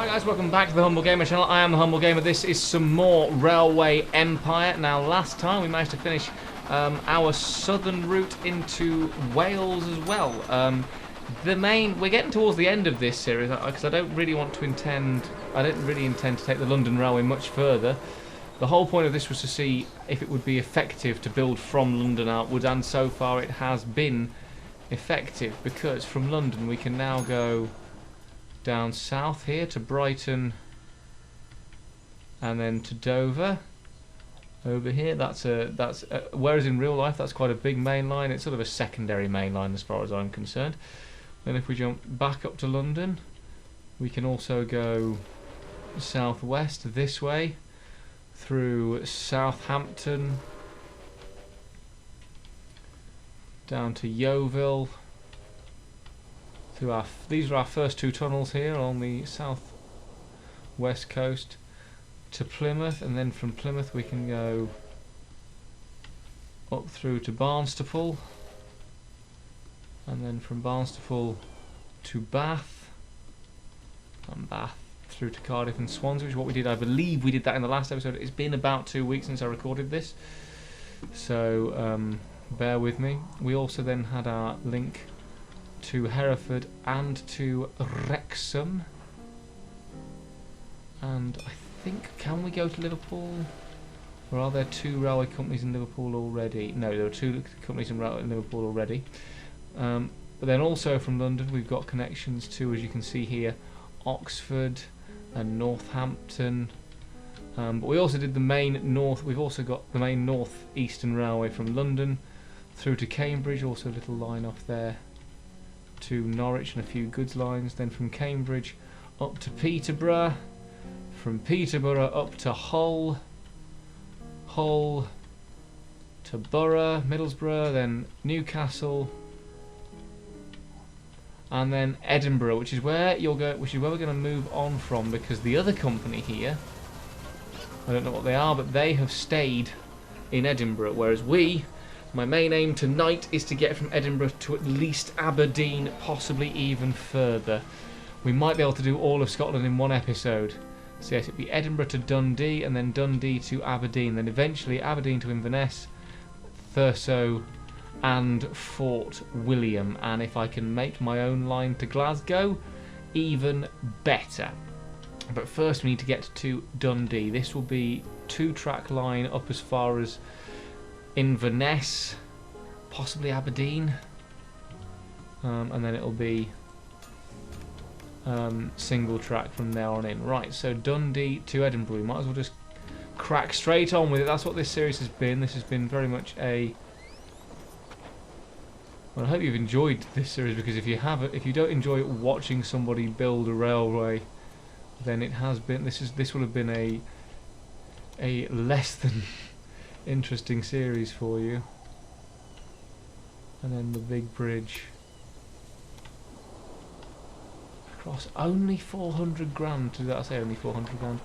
guys, welcome back to the Humble Gamer channel. I am the Humble Gamer. This is some more Railway Empire. Now, last time we managed to finish our southern route into Wales as well. We're getting towards the end of this series because I don't really intend to take the London Railway much further. The whole point of this was to see if it would be effective to build from London outwards, and so far it has been effective, because from London we can now go down south here to Brighton and then to Dover over here. Whereas in real life that's quite a big main line, it's sort of a secondary main line as far as I'm concerned. Then if we jump back up to London, we can also go southwest this way through Southampton down to Yeovil. These are our first two tunnels here on the south west coast to Plymouth, and then from Plymouth we can go up through to Barnstaple, and then from Barnstaple to Bath, and Bath through to Cardiff and Swansea, which is what we did. I believe we did that in the last episode. It's been about 2 weeks since I recorded this, so bear with me. We also then had our link to Hereford and to Wrexham, and I think, can we go to Liverpool, or are there two railway companies in Liverpool already? No, there are two companies in Liverpool already. But then also from London we've got connections to, as you can see here, Oxford and Northampton. But we also did the main north. We've also got the main North Eastern Railway from London through to Cambridge, also a little line off there to Norwich, and a few goods lines. Then from Cambridge up to Peterborough, from Peterborough up to Hull, Hull to Borough, Middlesbrough, then Newcastle, and then Edinburgh, which is where we're going to move on from, because the other company here, I don't know what they are, but they have stayed in Edinburgh, whereas my main aim tonight is to get from Edinburgh to at least Aberdeen, possibly even further. We might be able to do all of Scotland in one episode. So yes, it'd be Edinburgh to Dundee, and then Dundee to Aberdeen, then eventually Aberdeen to Inverness, Thurso and Fort William. And if I can make my own line to Glasgow, even better. But first we need to get to Dundee. This will be 2-track line up as far as Inverness, possibly Aberdeen, and then it'll be single track from there on in. Right, so Dundee to Edinburgh. We might as well just crack straight on with it. That's what this series has been. This has been very much a... Well, I hope you've enjoyed this series, because if you don't enjoy watching somebody build a railway, then it has been. This will have been a less than interesting series for you. And then the big bridge across. Only 400 grand to do that. I say only 400 grand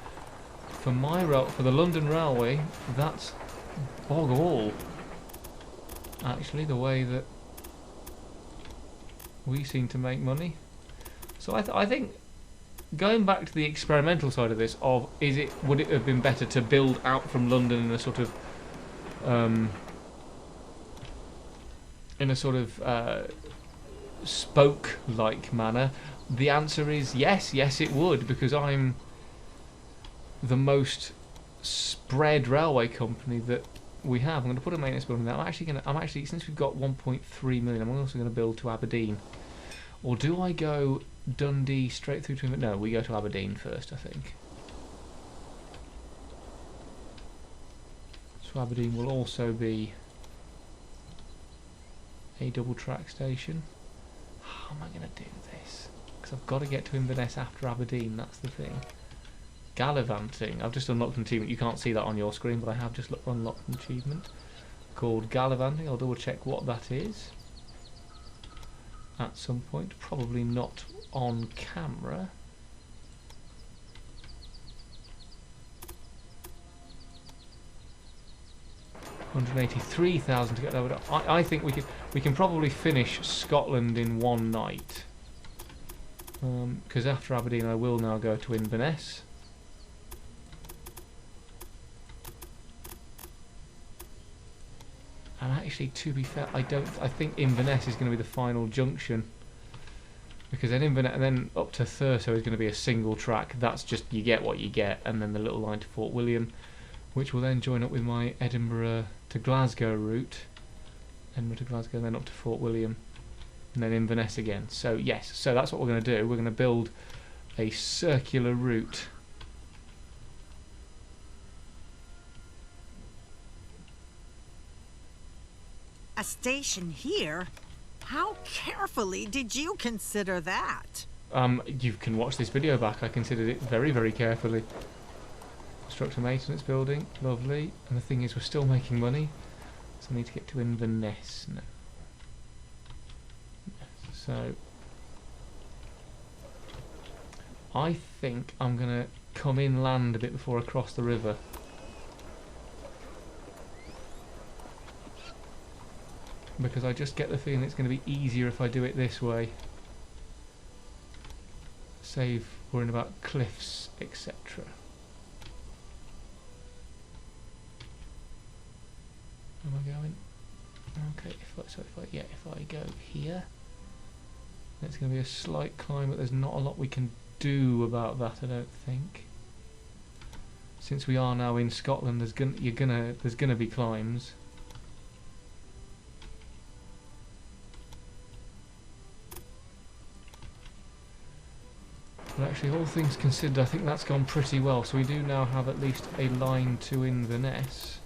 for the London Railway. That's bog all, actually, the way that we seem to make money. So I think, going back to the experimental side of this, would it have been better to build out from London in a sort of spoke-like manner? The answer is yes, it would, because I'm the most spread railway company that we have. I'm going to put a maintenance building there. I'm actually, since we've got 1.3 million, I'm also going to build to Aberdeen. Or do I go Dundee straight through to... No, we go to Aberdeen first, I think. So Aberdeen will also be a double-track station. How am I going to do this? Because I've got to get to Inverness after Aberdeen, that's the thing. Gallivanting. I've just unlocked an achievement. You can't see that on your screen, but I have just unlocked an achievement called Gallivanting. I'll double check what that is at some point. Probably not on camera. $183,000 to get over. I think we can probably finish Scotland in one night. because after Aberdeen I will now go to Inverness. And actually, to be fair, I think Inverness is going to be the final junction, because then Inverness and then up to Thurso is going to be a single track. That's just, you get what you get, and then the little line to Fort William, which will then join up with my Edinburgh to Glasgow route. Edinburgh to Glasgow, then up to Fort William, and then Inverness again. So yes, so that's what we're going to do. We're going to build a circular route. A station here? How carefully did you consider that? You can watch this video back. I considered it very, very carefully. Structure maintenance building, lovely. And the thing is, we're still making money, so I need to get to Inverness now. So I think I'm gonna come inland a bit before I cross the river. Because I just get the feeling it's going to be easier if I do it this way. Save worrying about cliffs, etc. Where am I going? Okay, if I go here, it's going to be a slight climb, but there's not a lot we can do about that, I don't think. Since we are now in Scotland, there's gonna be climbs. But actually, all things considered, I think that's gone pretty well. So we do now have at least a line to Inverness.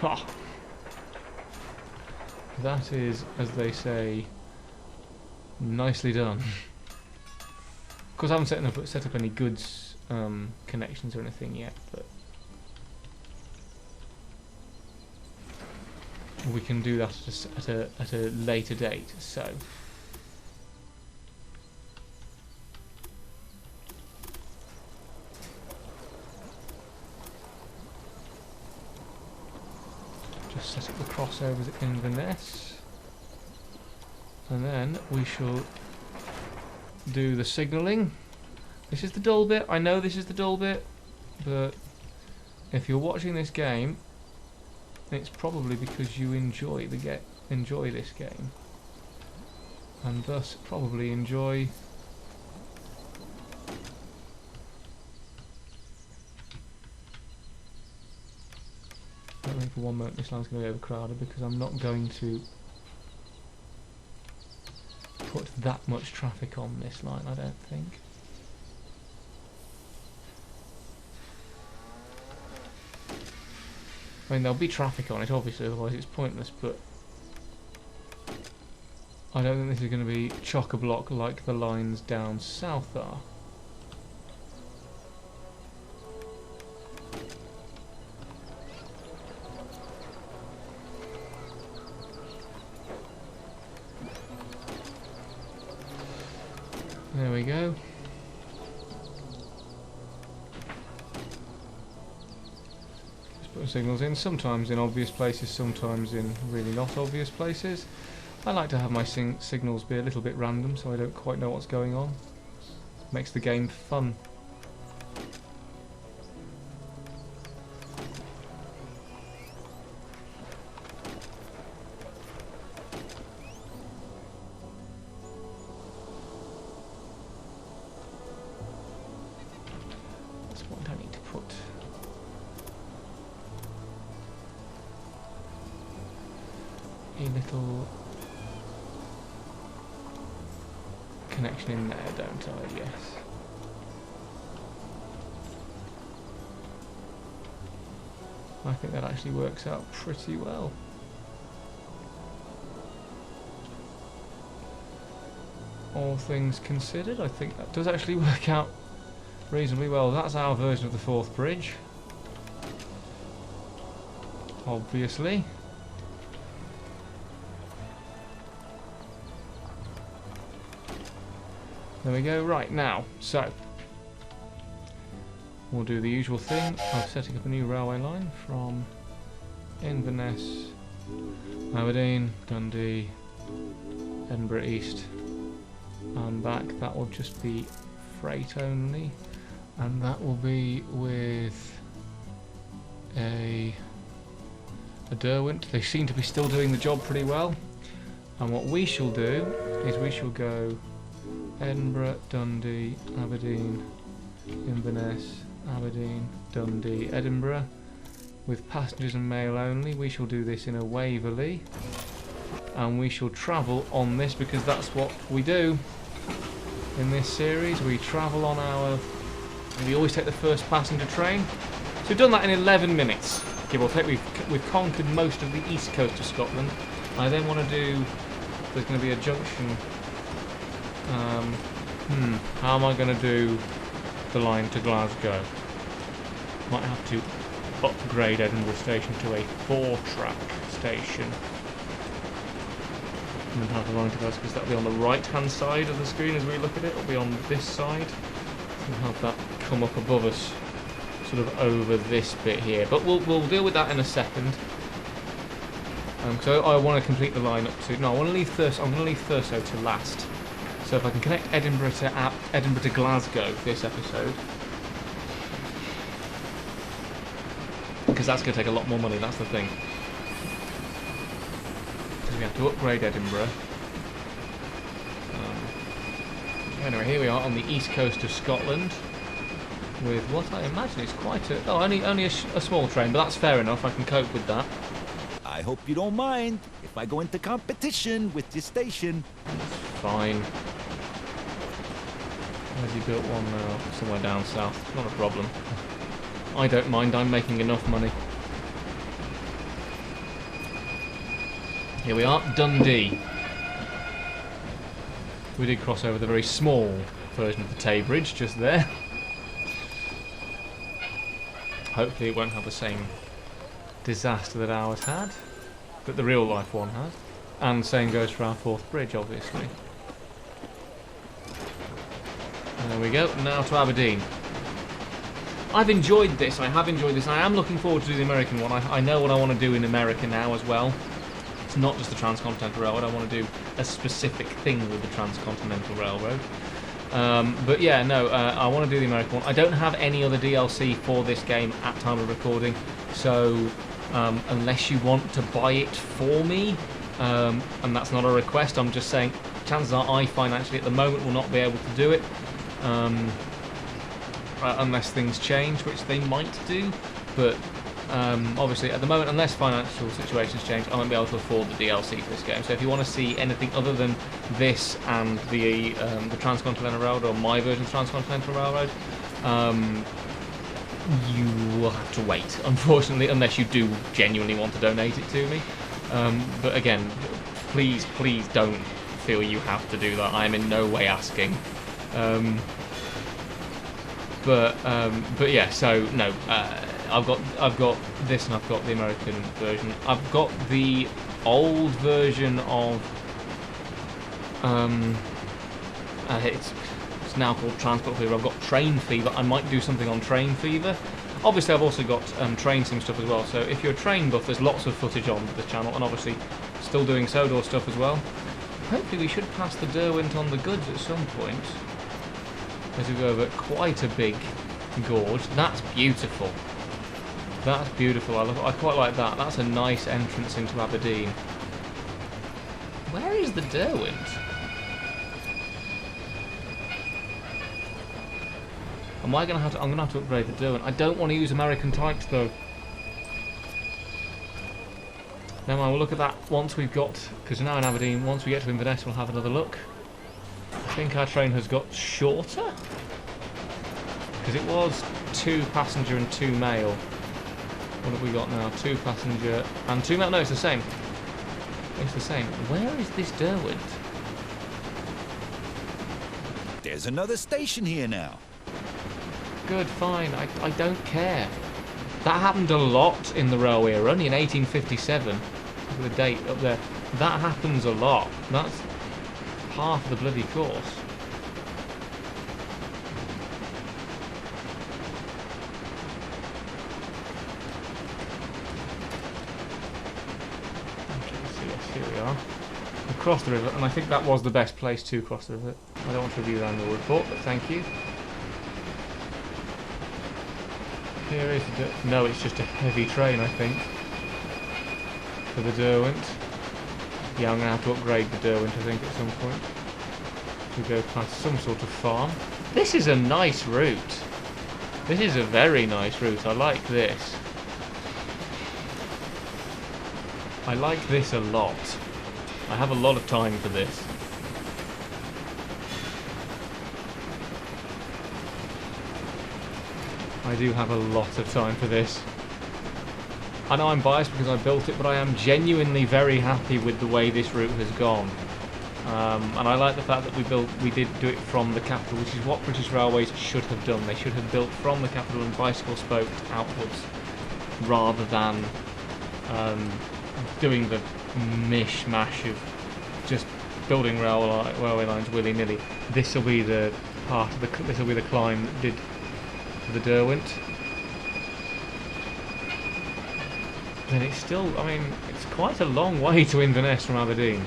Ha! That is, as they say, nicely done. Of course, I haven't set up any goods connections or anything yet, but we can do that at a later date. So just set up the crossovers at Inverness, and then we shall do the signalling. This is the dull bit. I know this is the dull bit, but if you're watching this game, it's probably because you enjoy this game, and thus probably enjoy I don't think for one moment this line's going to be overcrowded, because I'm not going to put that much traffic on this line, I don't think. I mean, there'll be traffic on it, obviously, otherwise it's pointless, but I don't think this is going to be chock-a-block like the lines down south are. There we go. Just putting signals in, sometimes in obvious places, sometimes in really not obvious places. I like to have my signals be a little bit random, so I don't quite know what's going on. Makes the game fun. Little connection in there, don't I? Yes. I think that actually works out pretty well. All things considered, I think that does actually work out reasonably well. That's our version of the Forth Bridge, obviously. There we go. Right, now, so we'll do the usual thing of setting up a new railway line from Inverness, Aberdeen, Dundee, Edinburgh East, and back. That will just be freight only, and that will be with a Derwent. They seem to be still doing the job pretty well. And what we shall do is we shall go Edinburgh, Dundee, Aberdeen, Inverness, Aberdeen, Dundee, Edinburgh, with passengers and mail only. We shall do this in a Waverley, and we shall travel on this because that's what we do in this series. We travel on our... we always take the first passenger train. So we've done that in 11 minutes. Give or take. We've conquered most of the east coast of Scotland. I then want to do... there's going to be a junction. How am I going to do the line to Glasgow? Might have to upgrade Edinburgh station to a 4-track station. And then have the line to Glasgow, because that'll be on the right-hand side of the screen as we look at it. It'll be on this side. And have that come up above us, sort of over this bit here. But we'll deal with that in a second. So I want to complete the line up to... no, I want to leave Thurso. I'm going to leave Thurso to last. So if I can connect Edinburgh to Glasgow this episode, because that's going to take a lot more money. That's the thing. Because we have to upgrade Edinburgh. Anyway, here we are on the east coast of Scotland, with what I imagine is quite a... oh, only a small train, but that's fair enough. I can cope with that. I hope you don't mind if I go into competition with your station. Fine. Where's he built one now? Somewhere down south. Not a problem. I don't mind. I'm making enough money. Here we are, Dundee. We did cross over the very small version of the Tay Bridge just there. Hopefully it won't have the same disaster that ours had, that the real life one has. And same goes for our 4th bridge, obviously. There we go, now to Aberdeen. I've enjoyed this, I have enjoyed this. I am looking forward to the American one. I know what I want to do in America now as well. It's not just the Transcontinental Railroad, I want to do a specific thing with the Transcontinental Railroad. But yeah, no, I want to do the American one. I don't have any other DLC for this game at time of recording, so unless you want to buy it for me, and that's not a request, I'm just saying chances are I financially at the moment will not be able to do it, unless things change, which they might do, but obviously at the moment, unless financial situations change, I won't be able to afford the DLC for this game. So if you want to see anything other than this and the Transcontinental Railroad, or my version of the Transcontinental Railroad, you will have to wait, unfortunately, unless you do genuinely want to donate it to me. But again, please don't feel you have to do that. I am in no way asking. But yeah, so no, I've got this, and I've got the American version. I've got the old version of it's now called Transport Fever. I've got Train Fever. I might do something on Train Fever. Obviously, I've also got train sim stuff as well. So if you're a train buff, there's lots of footage on the channel, and obviously still doing Sodor stuff as well. Hopefully, we should pass the Derwent on the goods at some point, as we go over quite a big gorge. That's beautiful. That's beautiful. I quite like that. That's a nice entrance into Aberdeen. Where is the Derwent? I'm gonna have to upgrade the Derwent. I don't want to use American types though. Never mind, we'll look at that once we've got, because we're now in Aberdeen. Once we get to Inverness, we'll have another look. I think our train has got shorter, because it was 2 passenger and 2 mail. What have we got now? 2 passenger and 2 mail. No, it's the same. It's the same. Where is this Derwent? There's another station here now. Good, fine. I don't care. That happened a lot in the railway era. Only in 1857. Look at the date up there. That happens a lot. That's half the bloody course. cross the river, and I think that was the best place to cross the river. I don't want to review the annual report, but thank you. Here is the... No, it's just a heavy train, I think, for the Derwent. Yeah, I'm going to have to upgrade the Derwent, I think, at some point. To go past some sort of farm. This is a nice route. This is a very nice route. I like this. I like this a lot. I have a lot of time for this. I do have a lot of time for this. I know I'm biased because I built it, but I am genuinely very happy with the way this route has gone. And I like the fact that we did do it from the capital, which is what British Railways should have done. They should have built from the capital and bicycle spoked outwards, rather than doing the mishmash of just building railway lines willy-nilly. This will be the part of the this will be the climb that did to the Derwent. Then it's still, I mean, it's quite a long way to Inverness from Aberdeen.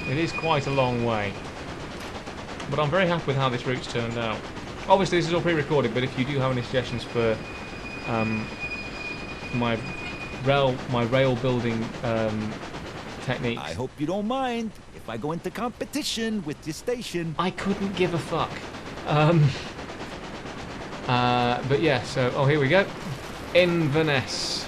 It is quite a long way. But I'm very happy with how this route's turned out. Obviously, this is all pre-recorded, but if you do have any suggestions for my rail building techniques, I hope you don't mind if I go into competition with your station. I couldn't give a fuck. But yeah, so oh, here we go. Inverness.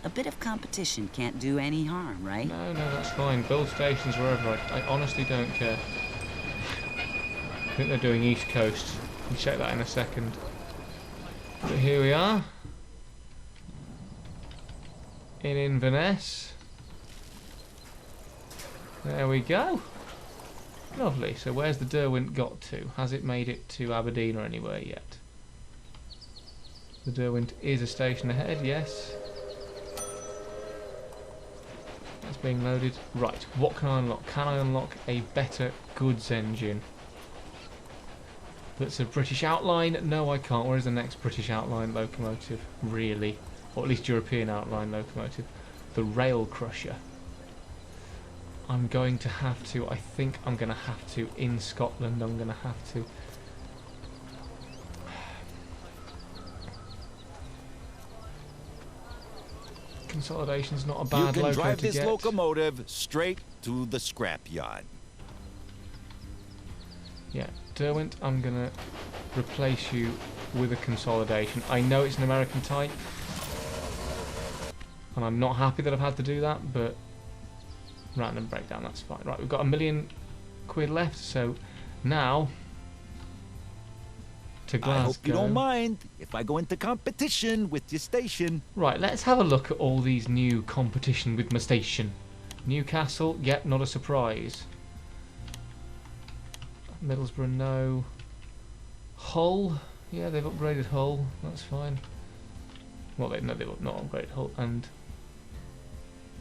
A bit of competition can't do any harm, right? No, that's fine. Build stations wherever. I honestly don't care. I think they're doing East Coast. We'll check that in a second. But here we are. In Inverness. There we go. Lovely. So where's the Derwent got to? Has it made it to Aberdeen or anywhere yet? The Derwent is a station ahead, yes. That's being loaded. Right, what can I unlock? Can I unlock a better goods engine? That's a British outline? No, I can't. Where is the next British outline locomotive? Really? Or at least European outline locomotive. The Rail Crusher. I'm going to have to, I think I'm going to have to, in Scotland, I'm going to have to. Consolidation's not a bad loco to get. You can drive this locomotive straight to the scrapyard. Yeah, Derwent, I'm going to replace you with a consolidation. I know it's an American type, and I'm not happy that I've had to do that, but random breakdown, that's fine. Right, we've got £1 million left, so now to Glasgow. I hope you don't mind if I go into competition with your station. Right, let's have a look at all these new competition with my station. Newcastle, yep, not a surprise. Middlesbrough, no. Hull, yeah, they've upgraded Hull, that's fine. Well, they've not upgraded Hull. And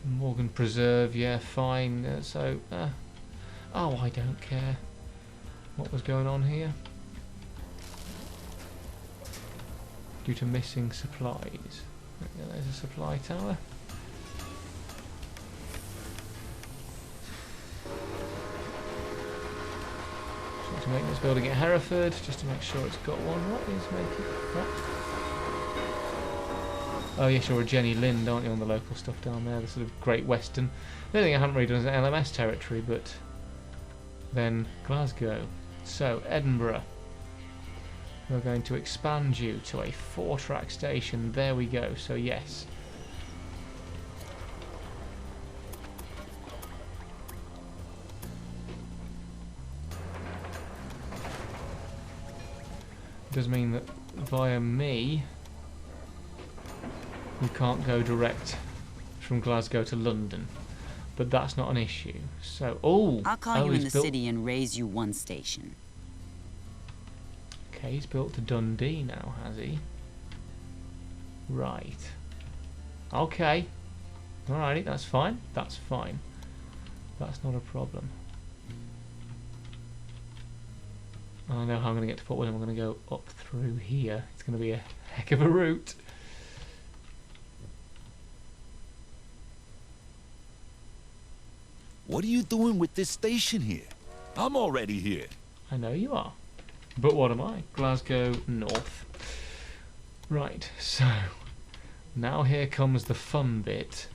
Morgan Preserve, yeah, fine. Oh, I don't care what was going on here. Due to missing supplies. Yeah, there's a supply tower. Just to make this building at Hereford, just to make sure it's got one. What is making what? Oh yes, you're a Jenny Lind, aren't you, on the local stuff down there, the sort of Great Western. The only thing I haven't really done is an LMS territory, but then Glasgow. So, Edinburgh. We're going to expand you to a 4-track station. There we go, so yes. Does mean that via me you can't go direct from Glasgow to London, but that's not an issue. So, I'll call you in the city and raise you one station. Okay, he's built to Dundee now, has he? Right. Okay. Alrighty, that's fine. That's fine. That's not a problem. I know how I'm going to get to Port William. I'm going to go up through here. It's going to be a heck of a route. What are you doing with this station here? I'm already here. I know you are. But what am I? Glasgow North. Right, so now here comes the fun bit.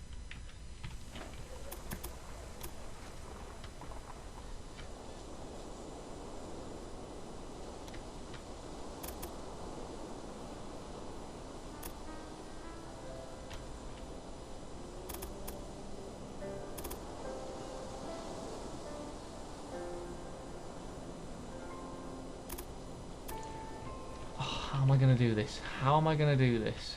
How am I going to do this? How am I going to do this?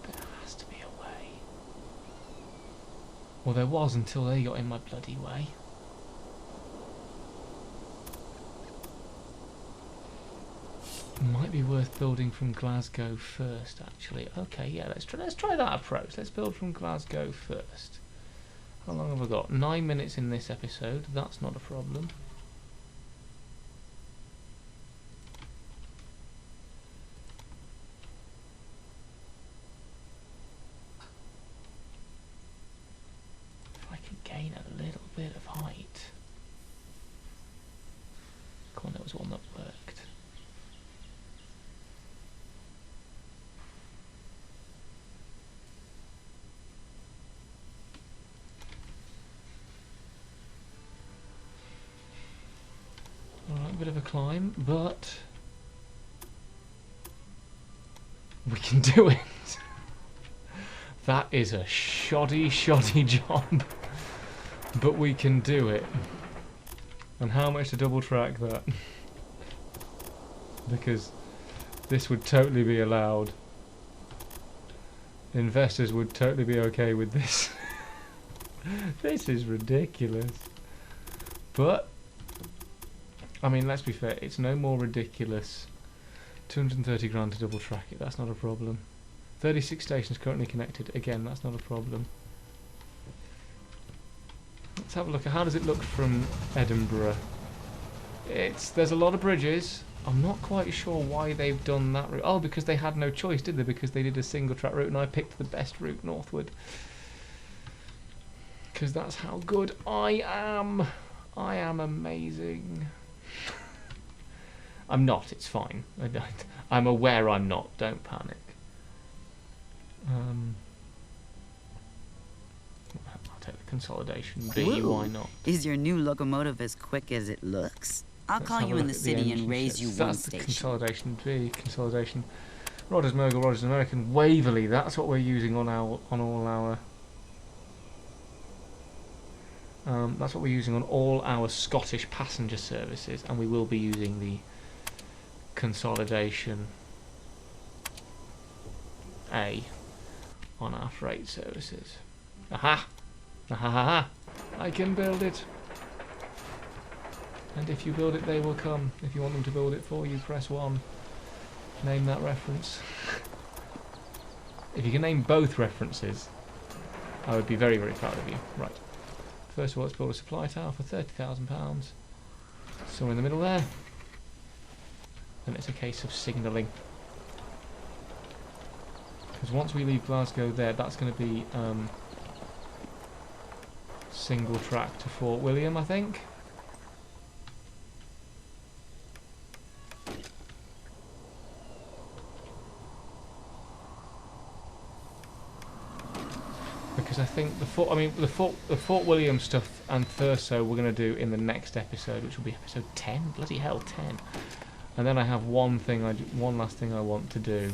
There has to be a way. Well, there was until they got in my bloody way. Might be worth building from Glasgow first, actually. Okay, yeah, let's try that approach. Let's build from Glasgow first. How long have I got? 9 minutes in this episode. That's not a problem. If I can gain a little bit of height. Come on, there was one that worked. Alright, bit of a climb, but we can do it. That is a shoddy job, but we can do it. And how much to double track that? Because this would totally be allowed. Investors would totally be okay with this. This is ridiculous. But I mean, let's be fair, it's no more ridiculous. 230 grand to double track it, that's not a problem. 36 stations currently connected, again, that's not a problem. Let's have a look at how does it look from Edinburgh. There's a lot of bridges. I'm not quite sure why they've done that route. Oh, because they had no choice, did they? Because they did a single track route and I picked the best route northward. Because that's how good I am. I am amazing. I'm not, it's fine. I'm aware I'm not, don't panic. I'll take the consolidation B, Ooh, why not? Is your new locomotive as quick as it looks? I'll Let's call have you a in look the at city and engine raise sets. you one That's the station. consolidation B, consolidation. Rogers Mogul, Rogers American, Waverley, that's what we're using on all our that's what we're using on all our Scottish passenger services, and we will be using the consolidation A on our freight services. Aha! Aha ha ha! I can build it! And if you build it, they will come. If you want them to build it for you, press 1. Name that reference. If you can name both references, I would be very, very proud of you. Right. First of all, let's build a supply tower for £30,000. Somewhere in the middle there. Then it's a case of signalling. Because once we leave Glasgow there, that's going to be single track to Fort William, I think. Because I think the Fort William stuff and Thurso we're going to do in the next episode, which will be episode 10. Bloody hell, 10. And then I have one last thing I want to do.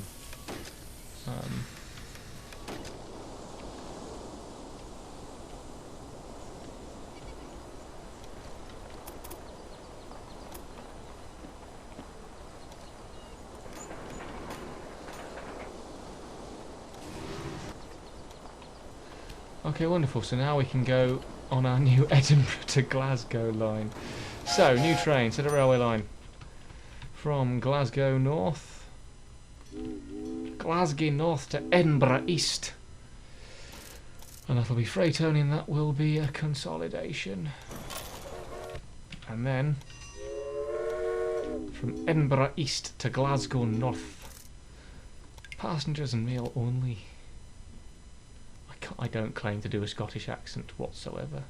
Okay, wonderful. So now we can go on our new Edinburgh to Glasgow line. So, new train, set a railway line from Glasgow North. Glasgow North to Edinburgh East. And that'll be freight only, and that will be a consolidation. And then from Edinburgh East to Glasgow North. Passengers and mail only. I don't claim to do a Scottish accent whatsoever.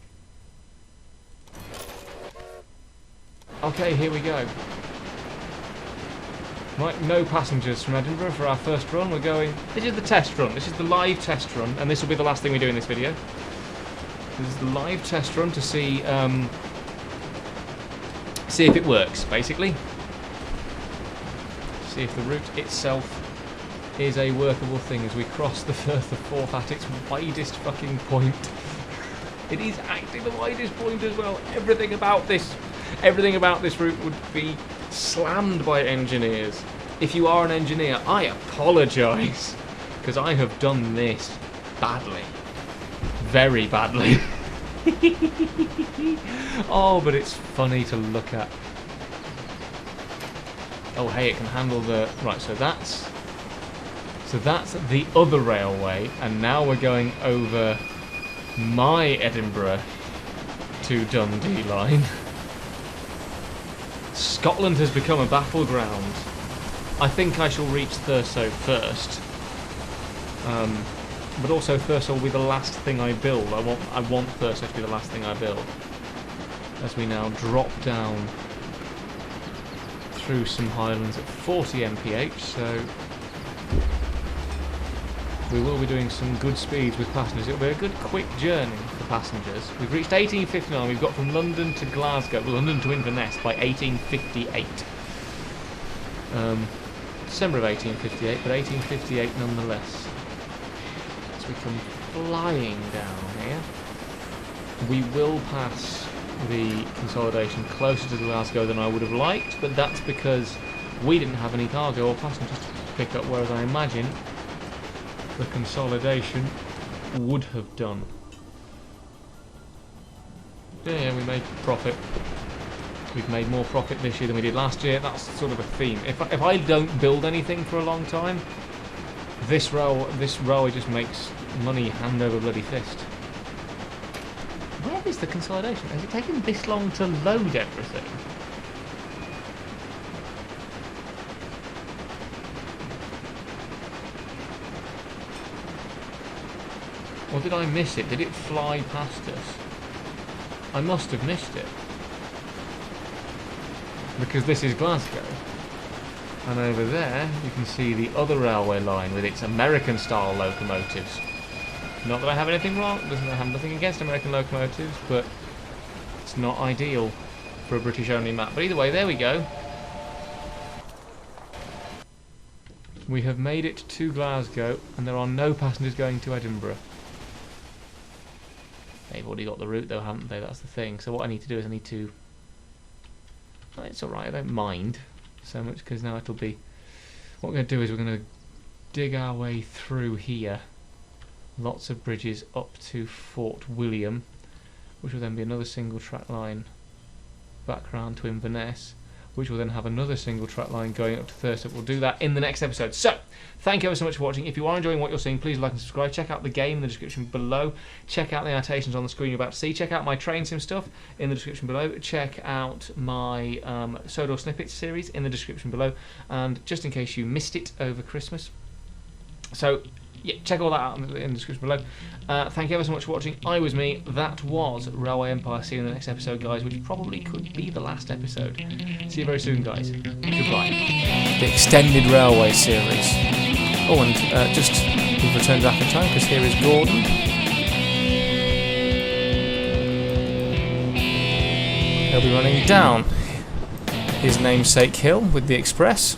Okay, here we go. Right, no passengers from Edinburgh for our first run. We're going... This is the test run. This is the live test run, and this will be the last thing we do in this video. This is the live test run to see if it works, basically. See if the route itself is a workable thing as we cross the Firth of Forth at its widest fucking point. It is actually the widest point as well. Everything about this route would be slammed by engineers. If you are an engineer, I apologise, because I have done this badly. Very badly. Oh, but it's funny to look at. Oh, hey, it can handle the... Right, so that's the other railway, and now we're going over my Edinburgh to Dundee line. Scotland has become a battleground. I think I shall reach Thurso first. But also Thurso will be the last thing I build. I want Thurso to be the last thing I build. As we now drop down through some highlands at 40 mph, so we will be doing some good speeds with passengers. It'll be a good quick journey for passengers. We've reached 1859. We've got from London to Glasgow, London to Inverness by 1858. December of 1858, but 1858 nonetheless. So we come flying down here. We will pass the consolidation closer to Glasgow than I would have liked, but that's because we didn't have any cargo or passengers to pick up, whereas I imagine the consolidation would have done. Yeah, we made profit. We've made more profit this year than we did last year. That's sort of a theme. If I don't build anything for a long time, this railway just makes money hand over bloody fist. Where is the consolidation? Has it taken this long to load everything? Or did I miss it? Did it fly past us? I must have missed it. Because this is Glasgow. And over there, you can see the other railway line with its American-style locomotives. Not that I have anything wrong, I have nothing against American locomotives, but it's not ideal for a British-only map. But either way, there we go. We have made it to Glasgow, and there are no passengers going to Edinburgh. They've already got the route though, haven't they? That's the thing. So what I need to do is I need to... Oh, it's alright, I don't mind so much, because now it'll be... What we're going to do is we're going to dig our way through here. Lots of bridges up to Fort William, which will then be another single track line back round to Inverness, which will then have another single track line going up to Thurso. We'll do that in the next episode. So, thank you ever so much for watching. If you are enjoying what you're seeing, please like and subscribe. Check out the game in the description below. Check out the annotations on the screen you're about to see. Check out my train sim stuff in the description below. Check out my Sodor Snippets series in the description below. And just in case you missed it over Christmas. So, yeah, check all that out in the description below. Thank you ever so much for watching. I was me. That was Railway Empire. See you in the next episode, guys, which probably could be the last episode. See you very soon, guys. Goodbye. The extended railway series. Oh, and we've returned back in time because here is Gordon. He'll be running down his namesake hill with the express.